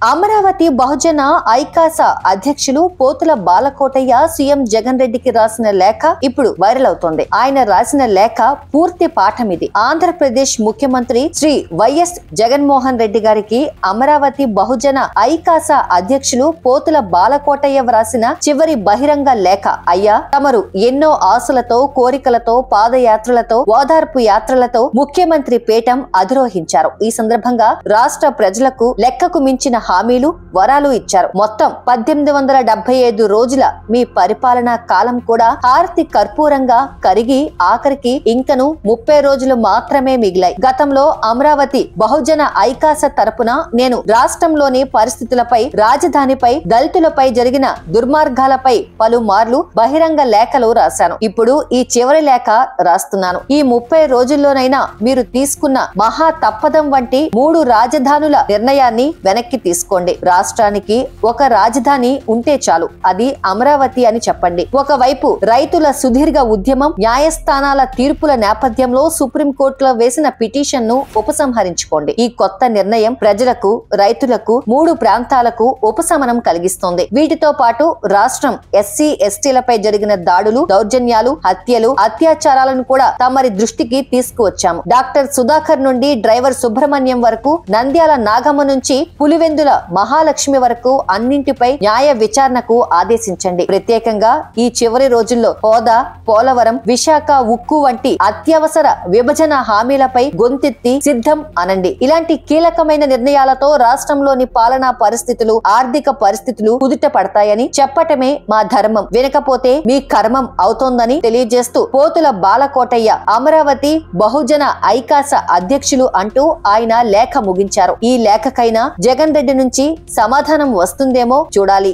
అమరావతి బహుజన ఐకాస అధ్యక్షులు పోతుల బాలకోటయ్య సీఎం జగన్ రెడ్డికి రాసిన లేఖ ఇప్పుడు వైరల్ అవుతోంది. ఆయన రాసిన లేఖ పూర్తి పాఠం ఇది. ఆంధ్రప్రదేశ్ ముఖ్యమంత్రి శ్రీ వైఎస్ జగన్మోహన్ రెడ్డి గారికి అమరావతి బహుజన ఐకాస అధ్యక్షులు పోతుల బాలకోటయ్య వ్రాసిన చివరి బహిరంగ లేఖ. అయ్యా, తమరు ఎన్నో ఆశలతో, కోరికలతో, పాదయాత్రలతో, ఓదార్పు యాత్రలతో ముఖ్యమంత్రి పీఠం అధిరోహించారు. ఈ సందర్భంగా రాష్ట్ర ప్రజలకు లెక్కకు మించిన హామీలు, వరాలు ఇచ్చారు. మొత్తం 1875 రోజుల మీ పరిపాలనా కాలం కూడా హారతి కర్పూరంగా కరిగి ఆఖరికి ఇంకను 30 రోజులు మాత్రమే మిగిలాయి. గతంలో అమరావతి బహుజన ఐకాస తరపున నేను రాష్ట్రంలోని పరిస్థితులపై, రాజధానిపై, దళితులపై జరిగిన దుర్మార్గాలపై పలుమార్లు బహిరంగ లేఖలు రాశాను. ఇప్పుడు ఈ చివరి లేఖ రాస్తున్నాను. ఈ 30 రోజుల్లోనైనా మీరు తీసుకున్న మహా తప్పదం వంటి 3 రాజధానుల నిర్ణయాన్ని వెనక్కి తీసుకోండి. రాష్ట్రానికి ఒక రాజధాని ఉంటే చాలు, అది అమరావతి అని చెప్పండి. ఒకవైపు రైతుల సుదీర్ఘ ఉద్యమం, న్యాయస్థానాల తీర్పుల నేపథ్యంలో సుప్రీంకోర్టులో వేసిన పిటిషన్ ను ఉపసంహరించుకోండి. ఈ కొత్త నిర్ణయం ప్రజలకు, రైతులకు, 3 ప్రాంతాలకు ఉపశమనం కలిగిస్తోంది. వీటితో పాటు రాష్ట్రం ఎస్సీ ఎస్టీలపై జరిగిన దాడులు, దౌర్జన్యాలు, హత్యలు, అత్యాచారాలను కూడా తమరి దృష్టికి తీసుకువచ్చాము. డాక్టర్ సుధాకర్ నుండి డ్రైవర్ సుబ్రహ్మణ్యం వరకు, నంద్యాల నాగమ్మ నుంచి పులివెందుల మహాలక్ష్మి వరకు అన్నింటిపై న్యాయ విచారణకు ఆదేశించండి. ప్రత్యేకంగా ఈ చివరి రోజుల్లో హోదా, పోలవరం, విశాఖ ఉక్కు వంటి అత్యవసర విభజన హామీలపై గొంతెత్తి సిద్ధం అనండి. ఇలాంటి కీలకమైన నిర్ణయాలతో రాష్ట్రంలోని పాలనా పరిస్థితులు, ఆర్థిక పరిస్థితులు కుదుట పడతాయని చెప్పటమే మా ధర్మం. వినకపోతే మీ కర్మం అవుతోందని తెలియజేస్తూ పోతుల బాలకోటయ్య అమరావతి బహుజన ఐకాస అధ్యక్షులు అంటూ ఆయన లేఖ ముగించారు. ఈ లేఖకైనా జగన్ రెడ్డి నుంచి సమాధానం వస్తుందేమో చూడాలి.